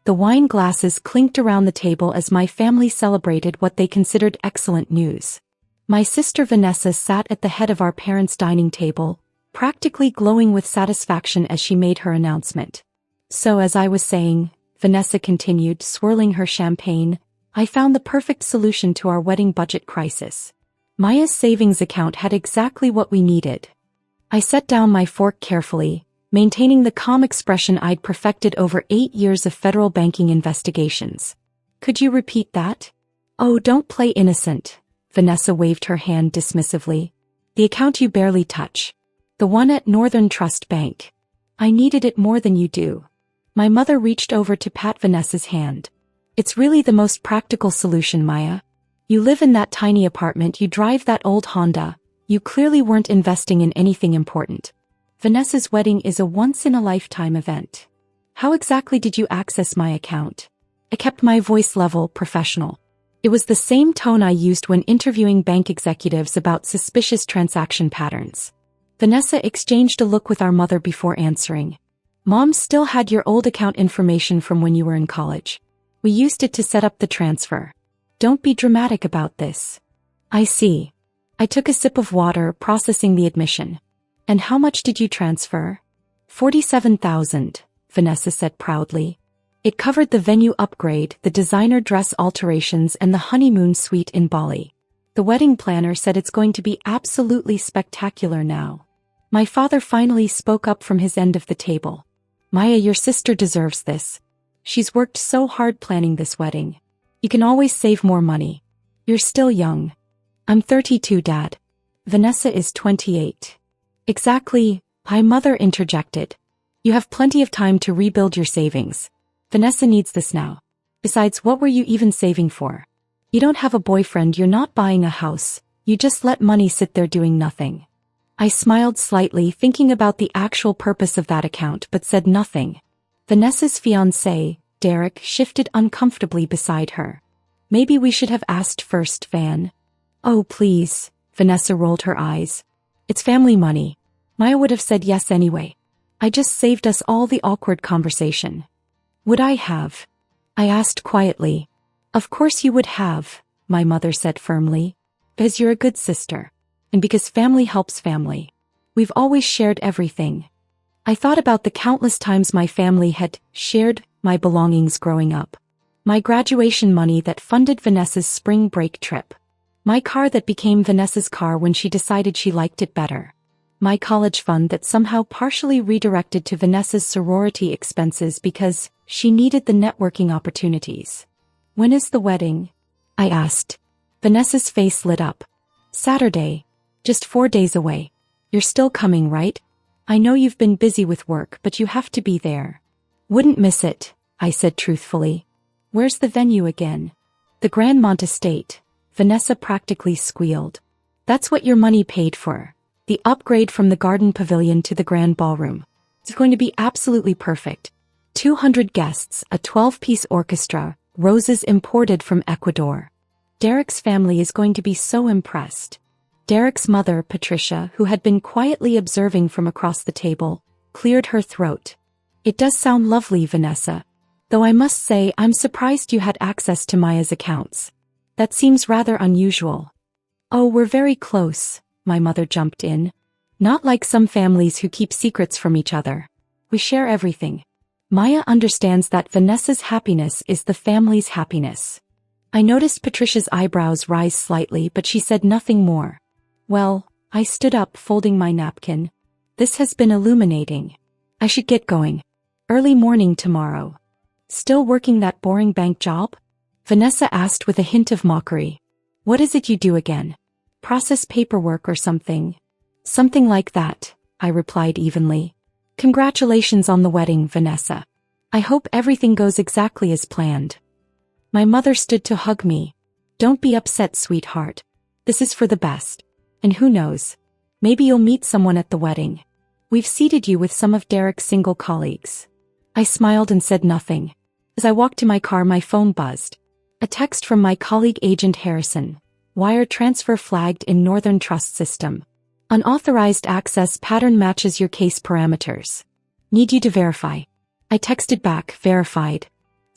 The wine glasses clinked around the table as my family celebrated what they considered excellent news. My sister Vanessa sat at the head of our parents' dining table, practically glowing with satisfaction as she made her announcement. So as I was saying, Vanessa continued, swirling her champagne, I found the perfect solution to our wedding budget crisis. Maya's savings account had exactly what we needed. I set down my fork carefully, maintaining the calm expression I'd perfected over 8 years of federal banking investigations. Could you repeat that? Oh, don't play innocent. Vanessa waved her hand dismissively. The account you barely touch. The one at Northern Trust Bank. I needed it more than you do. My mother reached over to pat Vanessa's hand. It's really the most practical solution, Maya. You live in that tiny apartment, you drive that old Honda. You clearly weren't investing in anything important. Vanessa's wedding is a once-in-a-lifetime event. How exactly did you access my account? I kept my voice level, professional. It was the same tone I used when interviewing bank executives about suspicious transaction patterns. Vanessa exchanged a look with our mother before answering. Mom still had your old account information from when you were in college. We used it to set up the transfer. Don't be dramatic about this. I see. I took a sip of water, processing the admission. And how much did you transfer? $47,000, Vanessa said proudly. It covered the venue upgrade, the designer dress alterations, and the honeymoon suite in Bali. The wedding planner said it's going to be absolutely spectacular now. My father finally spoke up from his end of the table. Maya, your sister deserves this. She's worked so hard planning this wedding. You can always save more money. You're still young. I'm 32, Dad. Vanessa is 28. Exactly, my mother interjected. You have plenty of time to rebuild your savings. Vanessa needs this now. Besides, what were you even saving for? You don't have a boyfriend, you're not buying a house, you just let money sit there doing nothing. I smiled slightly, thinking about the actual purpose of that account, but said nothing. Vanessa's fiancé, Derek, shifted uncomfortably beside her. Maybe we should have asked first, Van. Oh, please, Vanessa rolled her eyes. It's family money. Maya would have said yes anyway. I just saved us all the awkward conversation. Would I have? I asked quietly. Of course you would have, my mother said firmly. Because you're a good sister. And because family helps family. We've always shared everything. I thought about the countless times my family had shared my belongings growing up. My graduation money that funded Vanessa's spring break trip. My car that became Vanessa's car when she decided she liked it better. My college fund that somehow partially redirected to Vanessa's sorority expenses because she needed the networking opportunities. When is the wedding? I asked. Vanessa's face lit up. Saturday. Just 4 days away. You're still coming, right? I know you've been busy with work, but you have to be there. Wouldn't miss it, I said truthfully. Where's the venue again? The Grandmont Estate, Vanessa practically squealed. That's what your money paid for. The upgrade from the garden pavilion to the grand ballroom. It's going to be absolutely perfect. 200 guests, a 12-piece orchestra, roses imported from Ecuador. Derek's family is going to be so impressed. Derek's mother, Patricia, who had been quietly observing from across the table, cleared her throat. It does sound lovely, Vanessa. Though I must say I'm surprised you had access to Maya's accounts. That seems rather unusual. Oh, we're very close, my mother jumped in. Not like some families who keep secrets from each other. We share everything. Maya understands that Vanessa's happiness is the family's happiness. I noticed Patricia's eyebrows rise slightly, but she said nothing more. Well, I stood up, folding my napkin. This has been illuminating. I should get going. Early morning tomorrow. Still working that boring bank job? Vanessa asked with a hint of mockery. What is it you do again? Process paperwork or something? Something like that, I replied evenly. Congratulations on the wedding, Vanessa. I hope everything goes exactly as planned. My mother stood to hug me. Don't be upset, sweetheart. This is for the best. And who knows? Maybe you'll meet someone at the wedding. We've seated you with some of Derek's single colleagues. I smiled and said nothing. As I walked to my car, my phone buzzed. A text from my colleague Agent Harrison. Wire transfer flagged in Northern Trust system. Unauthorized access pattern matches your case parameters. Need you to verify. I texted back, verified.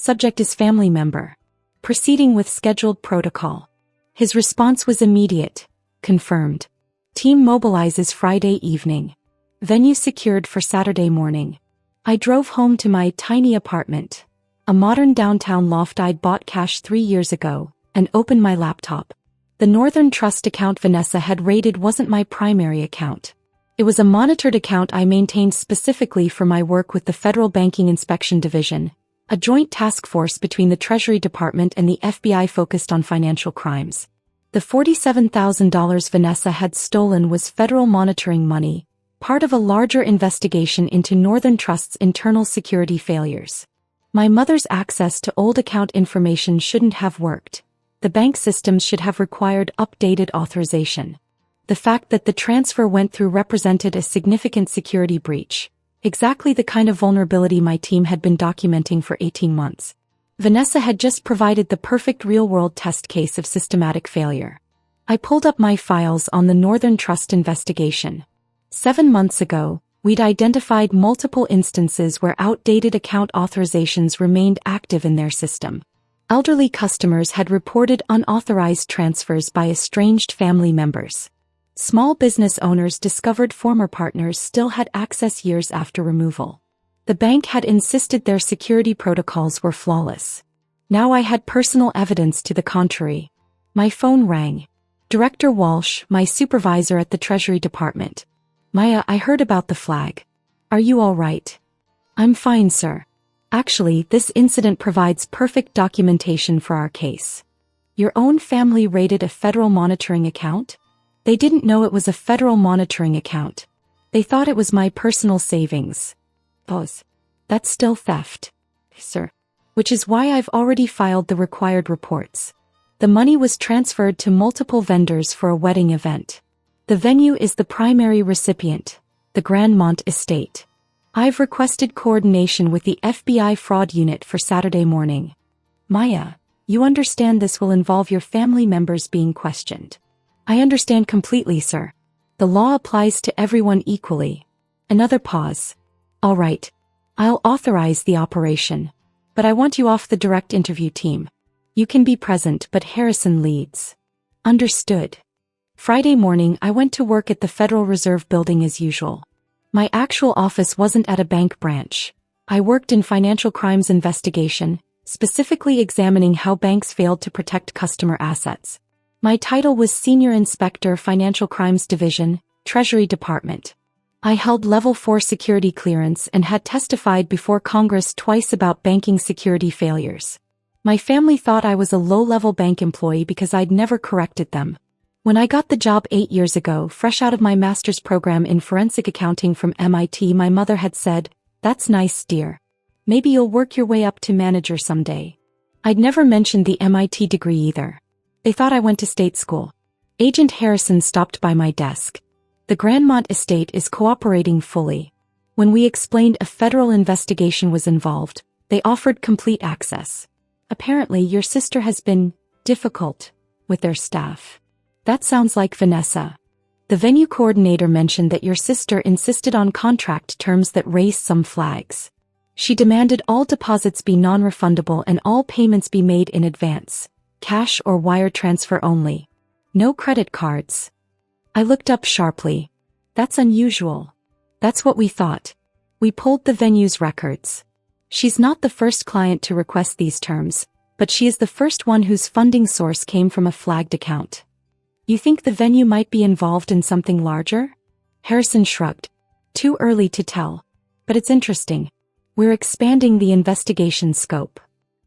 Subject is family member. Proceeding with scheduled protocol. His response was immediate. Confirmed. Team mobilizes Friday evening. Venue secured for Saturday morning. I drove home to my tiny apartment, a modern downtown loft I'd bought cash 3 years ago, and opened my laptop. The Northern Trust account Vanessa had raided wasn't my primary account. It was a monitored account I maintained specifically for my work with the Federal Banking Inspection Division, a joint task force between the Treasury Department and the FBI focused on financial crimes. The $47,000 Vanessa had stolen was federal monitoring money, part of a larger investigation into Northern Trust's internal security failures. My mother's access to old account information shouldn't have worked. The bank systems should have required updated authorization. The fact that the transfer went through represented a significant security breach, exactly the kind of vulnerability my team had been documenting for 18 months. Vanessa had just provided the perfect real-world test case of systematic failure. I pulled up my files on the Northern Trust investigation. 7 months ago, we'd identified multiple instances where outdated account authorizations remained active in their system. Elderly customers had reported unauthorized transfers by estranged family members. Small business owners discovered former partners still had access years after removal. The bank had insisted their security protocols were flawless. Now I had personal evidence to the contrary. My phone rang. Director Walsh, my supervisor at the Treasury Department. Maya, I heard about the flag. Are you all right? I'm fine, sir. Actually, this incident provides perfect documentation for our case. Your own family raided a federal monitoring account? They didn't know it was a federal monitoring account. They thought it was my personal savings. Pause. That's still theft, sir. Which is why I've already filed the required reports. The money was transferred to multiple vendors for a wedding event. The venue is the primary recipient, the Grandmont Estate. I've requested coordination with the FBI fraud unit for Saturday morning. Maya, you understand this will involve your family members being questioned. I understand completely, sir. The law applies to everyone equally. Another pause. All right. I'll authorize the operation. But I want you off the direct interview team. You can be present, but Harrison leads. Understood. Friday morning I went to work at the Federal Reserve Building as usual. My actual office wasn't at a bank branch. I worked in financial crimes investigation, specifically examining how banks failed to protect customer assets. My title was Senior Inspector Financial Crimes Division, Treasury Department. I held Level 4 security clearance and had testified before Congress twice about banking security failures. My family thought I was a low-level bank employee because I'd never corrected them. When I got the job 8 years ago, fresh out of my master's program in forensic accounting from MIT, my mother had said, "That's nice, dear. Maybe you'll work your way up to manager someday." I'd never mentioned the MIT degree either. They thought I went to state school. Agent Harrison stopped by my desk. The Grandmont estate is cooperating fully. When we explained a federal investigation was involved, they offered complete access. Apparently, your sister has been difficult with their staff. That sounds like Vanessa. The venue coordinator mentioned that your sister insisted on contract terms that raised some flags. She demanded all deposits be non-refundable and all payments be made in advance, cash or wire transfer only. No credit cards. I looked up sharply. That's unusual. That's what we thought. We pulled the venue's records. She's not the first client to request these terms, but she is the first one whose funding source came from a flagged account. You think the venue might be involved in something larger? Harrison shrugged. Too early to tell. But it's interesting. We're expanding the investigation scope.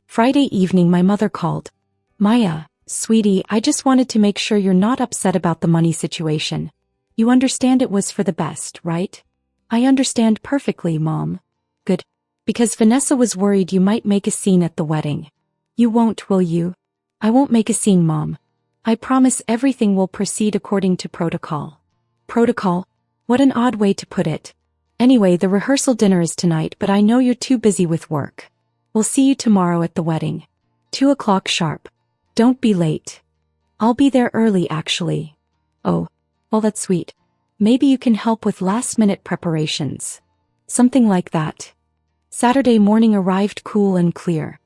Friday evening my mother called. Maya, sweetie, I just wanted to make sure you're not upset about the money situation. You understand it was for the best, right? I understand perfectly, Mom. Good. Because Vanessa was worried you might make a scene at the wedding. You won't, will you? I won't make a scene, Mom. I promise everything will proceed according to protocol. Protocol? What an odd way to put it. Anyway, the rehearsal dinner is tonight, but I know you're too busy with work. We'll see you tomorrow at the wedding. 2 o'clock sharp. Don't be late. I'll be there early, actually. Oh, well, that's sweet. Maybe you can help with last-minute preparations. Something like that. Saturday morning arrived cool and clear.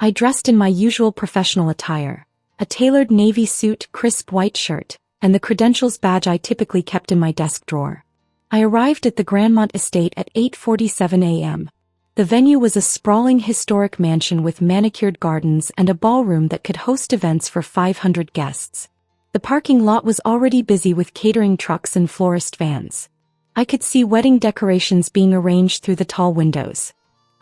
I dressed in my usual professional attire, a tailored navy suit, crisp white shirt, and the credentials badge I typically kept in my desk drawer. I arrived at the Grandmont estate at 8:47 a.m. The venue was a sprawling historic mansion with manicured gardens and a ballroom that could host events for 500 guests. The parking lot was already busy with catering trucks and florist vans. I could see wedding decorations being arranged through the tall windows.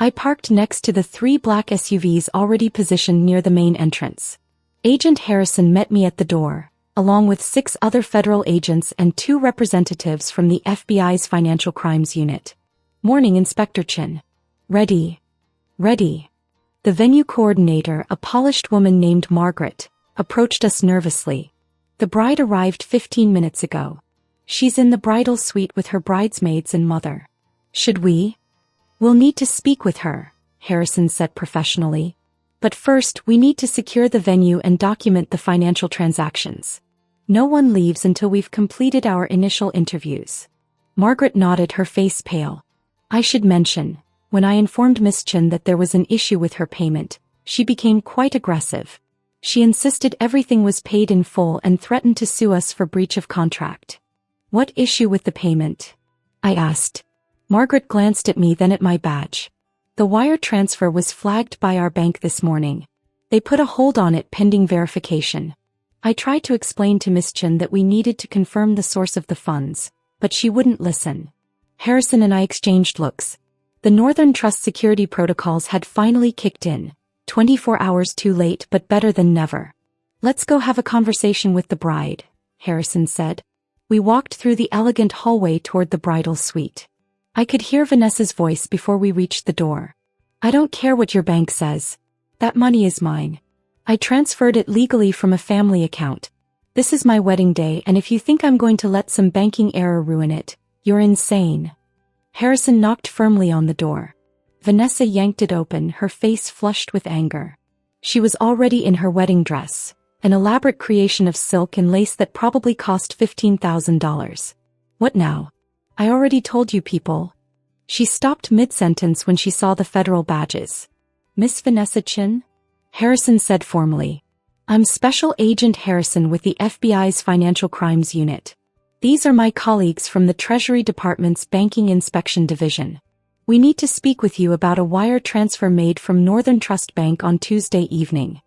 I parked next to the 3 black SUVs already positioned near the main entrance. Agent Harrison met me at the door, along with 6 other federal agents and 2 representatives from the FBI's Financial Crimes Unit. "Morning, Inspector Chin. Ready." "Ready." The venue coordinator, a polished woman named Margaret, approached us nervously. "The bride arrived 15 minutes ago. She's in the bridal suite with her bridesmaids and mother." "Should we?" "We'll need to speak with her," Harrison said professionally. "But first, we need to secure the venue and document the financial transactions. No one leaves until we've completed our initial interviews." Margaret nodded, her face pale. I should mention, when I informed Miss Chin that there was an issue with her payment, she became quite aggressive. She insisted everything was paid in full and threatened to sue us for breach of contract. "What issue with the payment?" I asked. Margaret glanced at me, then at my badge. "The wire transfer was flagged by our bank this morning. They put a hold on it pending verification." I tried to explain to Miss Chin that we needed to confirm the source of the funds, but she wouldn't listen. Harrison and I exchanged looks. The Northern Trust security protocols had finally kicked in, 24 hours too late but better than never. "Let's go have a conversation with the bride," Harrison said. We walked through the elegant hallway toward the bridal suite. I could hear Vanessa's voice before we reached the door. "I don't care what your bank says. That money is mine. I transferred it legally from a family account. This is my wedding day, and if you think I'm going to let some banking error ruin it, you're insane." Harrison knocked firmly on the door. Vanessa yanked it open, her face flushed with anger. She was already in her wedding dress, an elaborate creation of silk and lace that probably cost $15,000. "What now?" "I already told you people." She stopped mid-sentence when she saw the federal badges. "Miss Vanessa Chin?" Harrison said formally. "I'm Special Agent Harrison with the FBI's Financial Crimes Unit. These are my colleagues from the Treasury Department's Banking Inspection Division. We need to speak with you about a wire transfer made from Northern Trust Bank on Tuesday evening."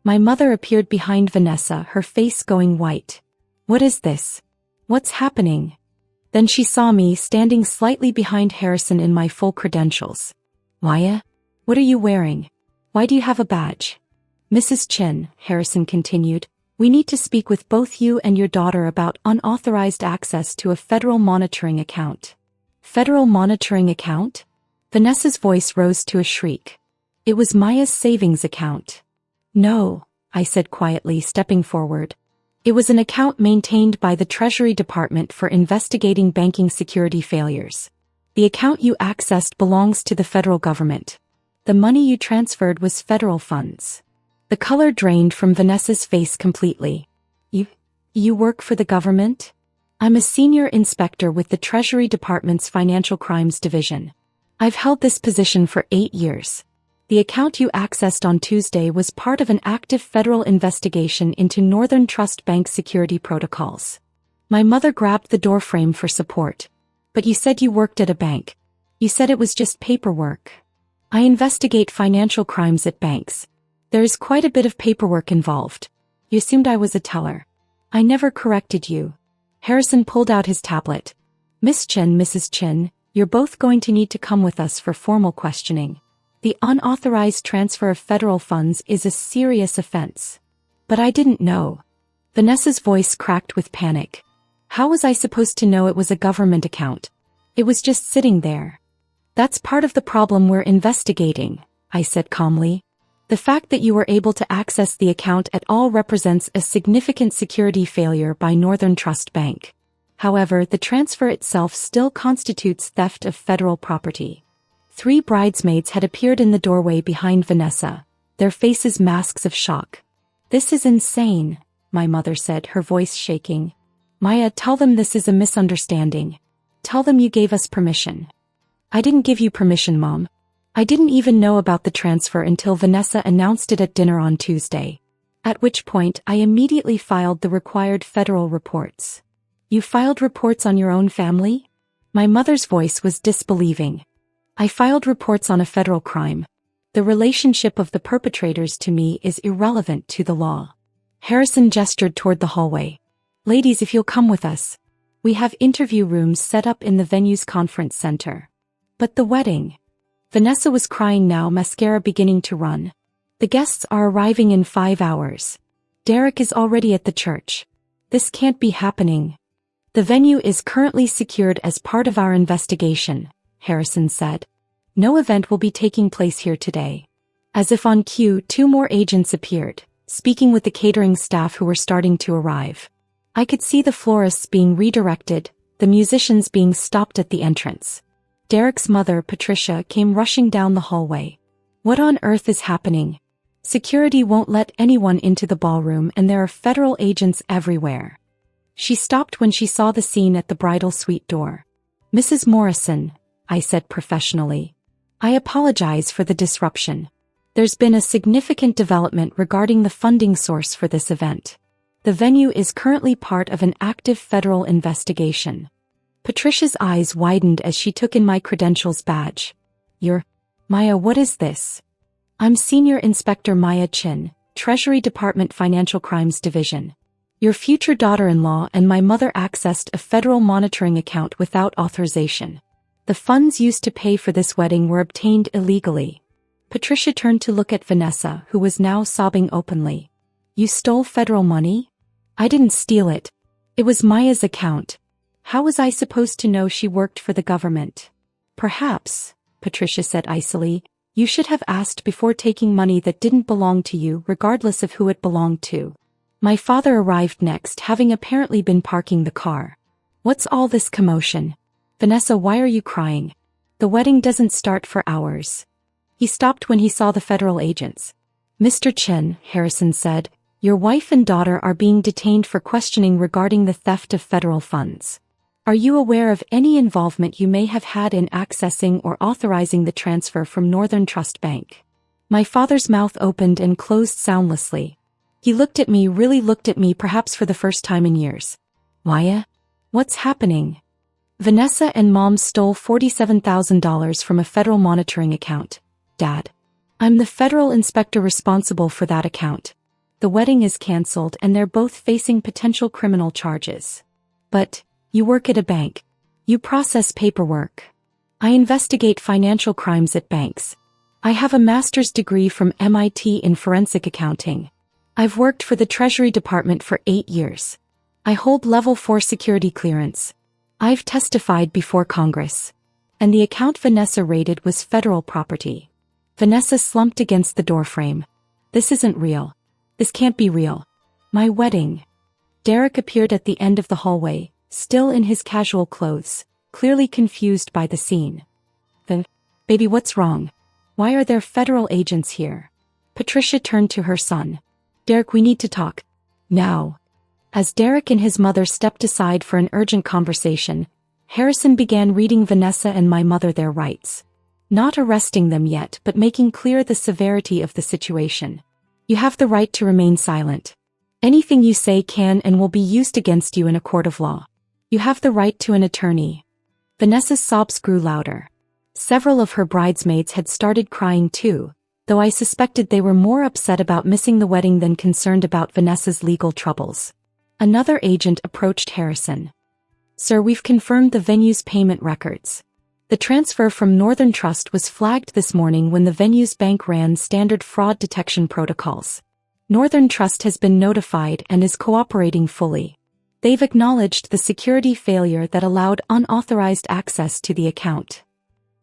My mother appeared behind Vanessa, her face going white. "What is this? What's happening?" Then she saw me standing slightly behind Harrison in my full credentials. "Maya? What are you wearing? Why do you have a badge?" "Mrs. Chin," Harrison continued, "we need to speak with both you and your daughter about unauthorized access to a federal monitoring account." "Federal monitoring account?" Vanessa's voice rose to a shriek. "It was Maya's savings account." "No," I said quietly, stepping forward. "It was an account maintained by the Treasury Department for investigating banking security failures. The account you accessed belongs to the federal government. The money you transferred was federal funds." The color drained from Vanessa's face completely. You work for the government?" "I'm a senior inspector with the Treasury Department's Financial Crimes Division. I've held this position for 8 years. The account you accessed on Tuesday was part of an active federal investigation into Northern Trust Bank security protocols." My mother grabbed the doorframe for support. "But you said you worked at a bank. You said it was just paperwork." "I investigate financial crimes at banks. There is quite a bit of paperwork involved. You assumed I was a teller. I never corrected you." Harrison pulled out his tablet. "Miss Chin, Mrs. Chin, you're both going to need to come with us for formal questioning. The unauthorized transfer of federal funds is a serious offense." "But I didn't know." Vanessa's voice cracked with panic. "How was I supposed to know it was a government account? It was just sitting there." "That's part of the problem we're investigating," I said calmly. "The fact that you were able to access the account at all represents a significant security failure by Northern Trust Bank. However, the transfer itself still constitutes theft of federal property." 3 bridesmaids had appeared in the doorway behind Vanessa, their faces masks of shock. "This is insane," my mother said, her voice shaking. "Maya, tell them this is a misunderstanding. Tell them you gave us permission." "I didn't give you permission, Mom. I didn't even know about the transfer until Vanessa announced it at dinner on Tuesday. At which point I immediately filed the required federal reports. You filed reports on your own family? My mother's voice was disbelieving. I filed reports on a federal crime. The relationship of the perpetrators to me is irrelevant to the law. Harrison gestured toward the hallway. Ladies, if you'll come with us. We have interview rooms set up in the venue's conference center. But the wedding. Vanessa was crying now, mascara beginning to run. The guests are arriving in 5 hours. Derek is already at the church. This can't be happening. The venue is currently secured as part of our investigation, Harrison said. No event will be taking place here today. As if on cue, 2 more agents appeared, speaking with the catering staff who were starting to arrive. I could see the florists being redirected, the musicians being stopped at the entrance. Derek's mother, Patricia, came rushing down the hallway. What on earth is happening? Security won't let anyone into the ballroom and there are federal agents everywhere. She stopped when she saw the scene at the bridal suite door. Mrs. Morrison, I said professionally. I apologize for the disruption. There's been a significant development regarding the funding source for this event. The venue is currently part of an active federal investigation. Patricia's eyes widened as she took in my credentials badge. You're... Maya, what is this? I'm Senior Inspector Maya Chin, Treasury Department Financial Crimes Division. Your future daughter-in-law and my mother accessed a federal monitoring account without authorization. The funds used to pay for this wedding were obtained illegally. Patricia turned to look at Vanessa, who was now sobbing openly. You stole federal money? I didn't steal it. It was Maya's account. How was I supposed to know she worked for the government? Perhaps, Patricia said icily, you should have asked before taking money that didn't belong to you regardless of who it belonged to. My father arrived next, having apparently been parking the car. What's all this commotion? Vanessa, why are you crying? The wedding doesn't start for hours. He stopped when he saw the federal agents. Mr. Chen, Harrison said, your wife and daughter are being detained for questioning regarding the theft of federal funds. Are you aware of any involvement you may have had in accessing or authorizing the transfer from Northern Trust Bank? My father's mouth opened and closed soundlessly. He looked at me, really looked at me, perhaps for the first time in years. Maya? What's happening? Vanessa and Mom stole $47,000 from a federal monitoring account, Dad. I'm the federal inspector responsible for that account. The wedding is cancelled and they're both facing potential criminal charges. But, you work at a bank. You process paperwork. I investigate financial crimes at banks. I have a master's degree from MIT in forensic accounting. I've worked for the Treasury Department for 8 years. I hold level 4 security clearance. I've testified before Congress. And the account Vanessa raided was federal property. Vanessa slumped against the doorframe. This isn't real. This can't be real. My wedding. Derek appeared at the end of the hallway, still in his casual clothes, clearly confused by the scene. Baby, what's wrong? Why are there federal agents here? Patricia turned to her son. Derek, we need to talk. Now. As Derek and his mother stepped aside for an urgent conversation, Harrison began reading Vanessa and my mother their rights. Not arresting them yet, but making clear the severity of the situation. You have the right to remain silent. Anything you say can and will be used against you in a court of law. You have the right to an attorney. Vanessa's sobs grew louder. Several of her bridesmaids had started crying too, though I suspected they were more upset about missing the wedding than concerned about Vanessa's legal troubles. Another agent approached Harrison. Sir, we've confirmed the venue's payment records. The transfer from Northern Trust was flagged this morning when the venue's bank ran standard fraud detection protocols. Northern Trust has been notified and is cooperating fully. They've acknowledged the security failure that allowed unauthorized access to the account.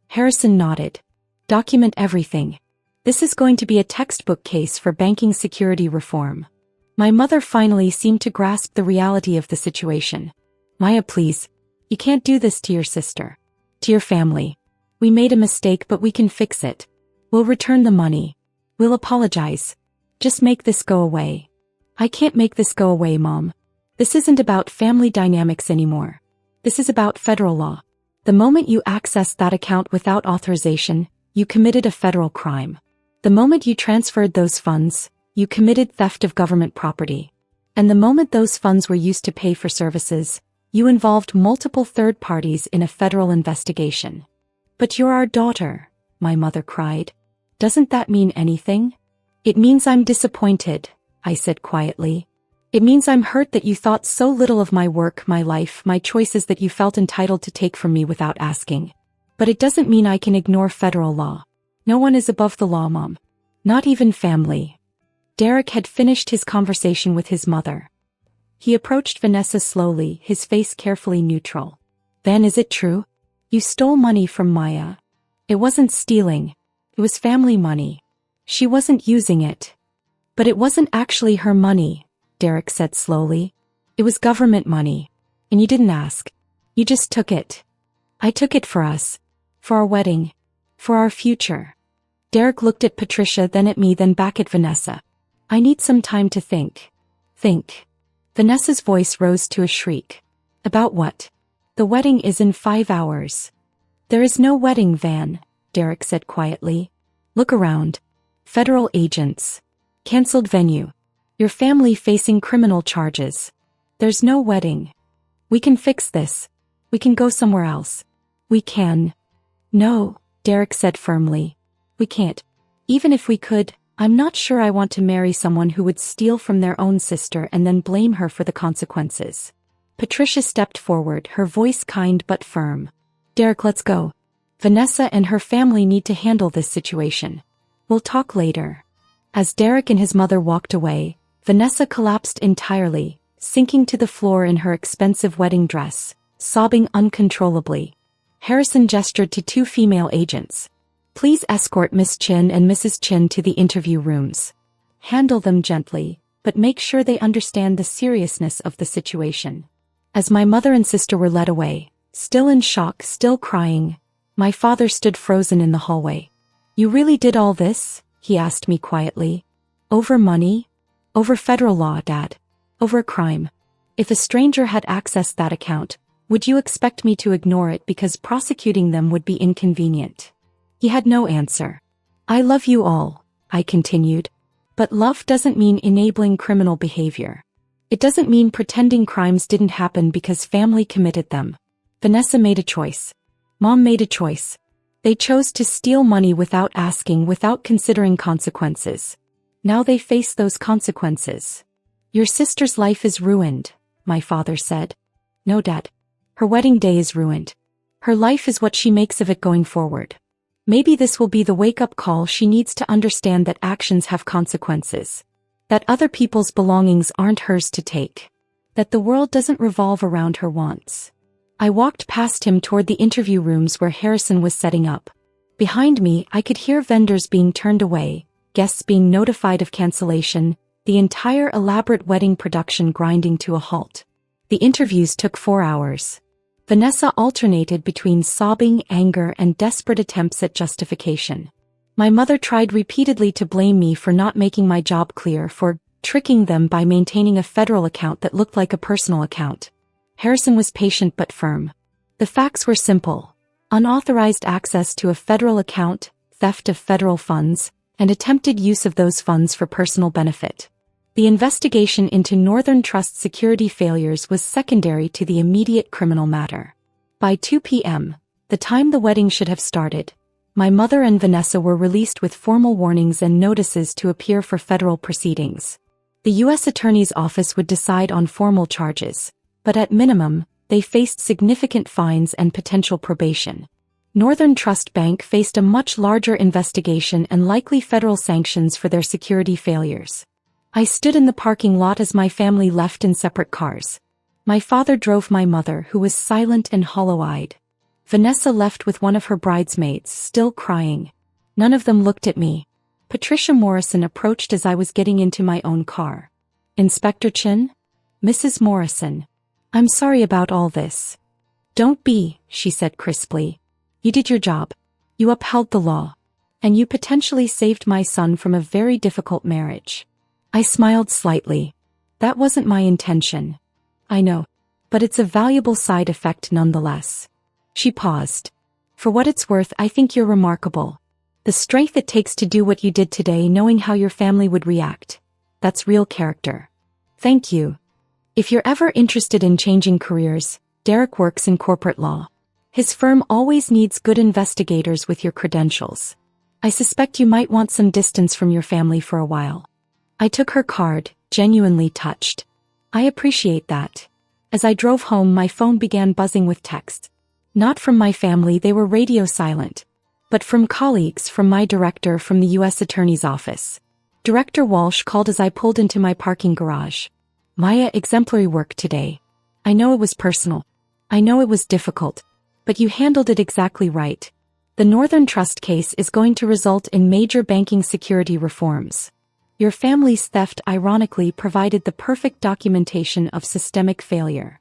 Harrison nodded. Document everything. This is going to be a textbook case for banking security reform. My mother finally seemed to grasp the reality of the situation. Maya, please. You can't do this to your sister. To your family. We made a mistake, but we can fix it. We'll return the money. We'll apologize. Just make this go away. I can't make this go away, Mom. This isn't about family dynamics anymore. This is about federal law. The moment you access that account without authorization, you committed a federal crime. The moment you transferred those funds, you committed theft of government property. And the moment those funds were used to pay for services, you involved multiple third parties in a federal investigation. But you're our daughter, my mother cried. Doesn't that mean anything? It means I'm disappointed, I said quietly. It means I'm hurt that you thought so little of my work, my life, my choices that you felt entitled to take from me without asking. But it doesn't mean I can ignore federal law. No one is above the law, Mom. Not even family. Derek had finished his conversation with his mother. He approached Vanessa slowly, his face carefully neutral. Van, is it true? You stole money from Maya. It wasn't stealing. It was family money. She wasn't using it. But it wasn't actually her money, Derek said slowly. It was government money. And you didn't ask. You just took it. I took it for us. For our wedding. For our future. Derek looked at Patricia, then at me, then back at Vanessa. I need some time to think. Think. Vanessa's voice rose to a shriek. About what? The wedding is in 5 hours. There is no wedding, Van, Derek said quietly. Look around. Federal agents. Cancelled venue. Your family facing criminal charges. There's no wedding. We can fix this. We can go somewhere else. We can. No, Derek said firmly. We can't. Even if we could, I'm not sure I want to marry someone who would steal from their own sister and then blame her for the consequences. Patricia stepped forward, her voice kind but firm. Derek, let's go. Vanessa and her family need to handle this situation. We'll talk later. As Derek and his mother walked away, Vanessa collapsed entirely, sinking to the floor in her expensive wedding dress, sobbing uncontrollably. Harrison gestured to 2 female agents. Please escort Miss Chin and Mrs. Chin to the interview rooms. Handle them gently, but make sure they understand the seriousness of the situation. As my mother and sister were led away, still in shock, still crying, my father stood frozen in the hallway. You really did all this? He asked me quietly. Over money? Over federal law, Dad. Over a crime. If a stranger had accessed that account, would you expect me to ignore it because prosecuting them would be inconvenient? He had no answer. I love you all, I continued. But love doesn't mean enabling criminal behavior. It doesn't mean pretending crimes didn't happen because family committed them. Vanessa made a choice. Mom made a choice. They chose to steal money without asking, without considering consequences. Now they face those consequences. Your sister's life is ruined, my father said. No, Dad. Her wedding day is ruined. Her life is what she makes of it going forward. Maybe this will be the wake-up call she needs to understand that actions have consequences. That other people's belongings aren't hers to take. That the world doesn't revolve around her wants. I walked past him toward the interview rooms where Harrison was setting up. Behind me, I could hear vendors being turned away, guests being notified of cancellation, the entire elaborate wedding production grinding to a halt. The interviews took 4 hours. Vanessa alternated between sobbing, anger, and desperate attempts at justification. My mother tried repeatedly to blame me for not making my job clear, for tricking them by maintaining a federal account that looked like a personal account. Harrison was patient but firm. The facts were simple. Unauthorized access to a federal account, theft of federal funds, and attempted use of those funds for personal benefit. The investigation into Northern Trust security failures was secondary to the immediate criminal matter. By 2 p.m., the time the wedding should have started, my mother and Vanessa were released with formal warnings and notices to appear for federal proceedings. The U.S. Attorney's Office would decide on formal charges, but at minimum, they faced significant fines and potential probation. Northern Trust Bank faced a much larger investigation and likely federal sanctions for their security failures. I stood in the parking lot as my family left in separate cars. My father drove my mother, who was silent and hollow-eyed. Vanessa left with one of her bridesmaids, still crying. None of them looked at me. Patricia Morrison approached as I was getting into my own car. Inspector Chin? Mrs. Morrison. I'm sorry about all this. Don't be, she said crisply. You did your job. You upheld the law. And you potentially saved my son from a very difficult marriage. I smiled slightly. That wasn't my intention. I know. But it's a valuable side effect nonetheless. She paused. For what it's worth, I think you're remarkable. The strength it takes to do what you did today knowing how your family would react. That's real character. Thank you. If you're ever interested in changing careers, Derek works in corporate law. His firm always needs good investigators with your credentials. I suspect you might want some distance from your family for a while. I took her card, genuinely touched. I appreciate that. As I drove home, my phone began buzzing with texts. Not from my family, they were radio silent. But from colleagues, from my director, from the U.S. Attorney's Office. Director Walsh called as I pulled into my parking garage. Maya, exemplary work today. I know it was personal. I know it was difficult. But you handled it exactly right. The Northern Trust case is going to result in major banking security reforms. Your family's theft ironically provided the perfect documentation of systemic failure.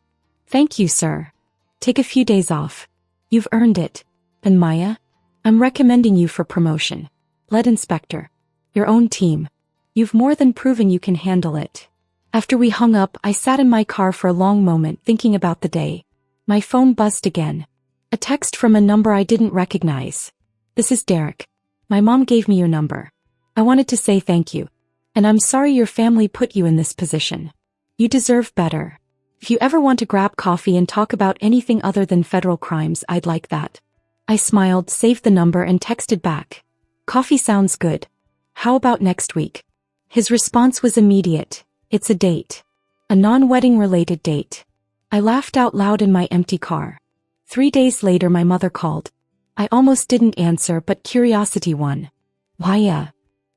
Thank you, sir. Take a few days off. You've earned it. And Maya? I'm recommending you for promotion. Lead inspector. Your own team. You've more than proven you can handle it. After we hung up, I sat in my car for a long moment thinking about the day. My phone buzzed again. A text from a number I didn't recognize. This is Derek. My mom gave me your number. I wanted to say thank you. And I'm sorry your family put you in this position. You deserve better. If you ever want to grab coffee and talk about anything other than federal crimes, I'd like that. I smiled, saved the number, and texted back. Coffee sounds good. How about next week? His response was immediate. It's a date. A non-wedding related date. I laughed out loud in my empty car. 3 days later my mother called. I almost didn't answer, but curiosity won. Why?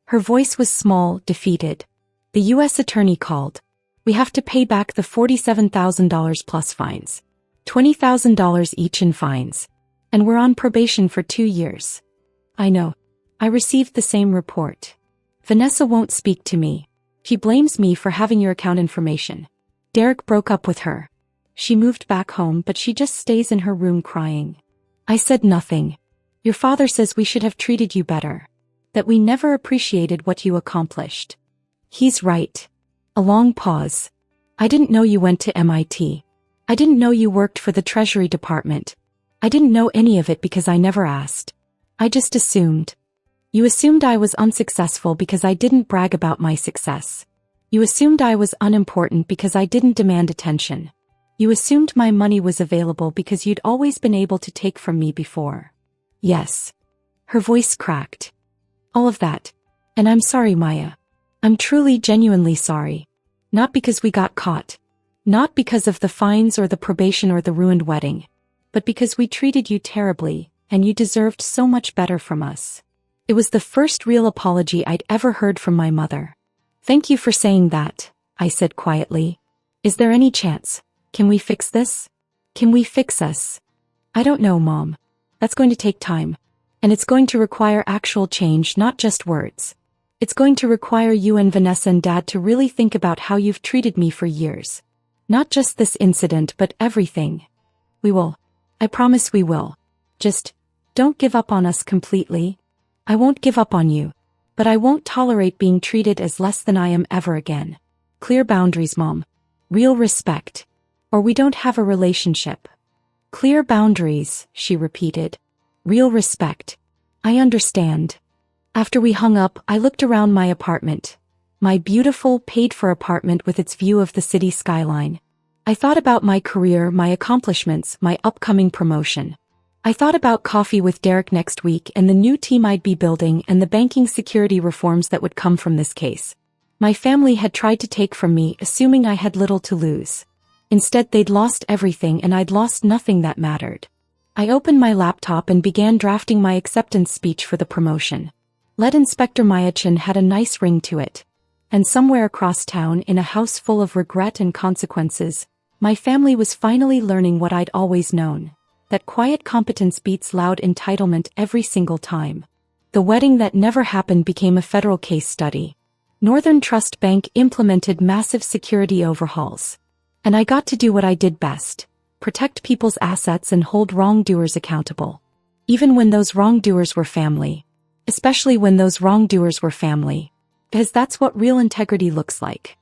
Her voice was small, defeated. The U.S. attorney called. We have to pay back the $47,000 plus fines. $20,000 each in fines. And we're on probation for 2 years. I know. I received the same report. Vanessa won't speak to me. She blames me for having your account information. Derek broke up with her. She moved back home, but she just stays in her room crying. I said nothing. Your father says we should have treated you better. That we never appreciated what you accomplished. He's right. A long pause. I didn't know you went to MIT. I didn't know you worked for the Treasury Department. I didn't know any of it because I never asked. I just assumed. You assumed I was unsuccessful because I didn't brag about my success. You assumed I was unimportant because I didn't demand attention. You assumed my money was available because you'd always been able to take from me before. Yes. Her voice cracked. All of that. And I'm sorry, Maya. I'm truly, genuinely sorry. Not because we got caught. Not because of the fines or the probation or the ruined wedding. But because we treated you terribly, and you deserved so much better from us. It was the first real apology I'd ever heard from my mother. Thank you for saying that, I said quietly. Is there any chance? Can we fix this? Can we fix us? I don't know, Mom. That's going to take time. And it's going to require actual change, not just words. It's going to require you and Vanessa and Dad to really think about how you've treated me for years. Not just this incident, but everything. We will. I promise we will. Just, don't give up on us completely. I won't give up on you. But I won't tolerate being treated as less than I am ever again. Clear boundaries, Mom. Real respect. Or we don't have a relationship. Clear boundaries, she repeated. Real respect. I understand. After we hung up, I looked around my apartment. My beautiful, paid-for apartment with its view of the city skyline. I thought about my career, my accomplishments, my upcoming promotion. I thought about coffee with Derek next week and the new team I'd be building and the banking security reforms that would come from this case. My family had tried to take from me, assuming I had little to lose. Instead, they'd lost everything and I'd lost nothing that mattered. I opened my laptop and began drafting my acceptance speech for the promotion. Lead Inspector Mayachin had a nice ring to it. And somewhere across town, in a house full of regret and consequences, my family was finally learning what I'd always known. That quiet competence beats loud entitlement every single time. The wedding that never happened became a federal case study. Northern Trust Bank implemented massive security overhauls. And I got to do what I did best. Protect people's assets and hold wrongdoers accountable. Even when those wrongdoers were family. Especially when those wrongdoers were family. Because that's what real integrity looks like.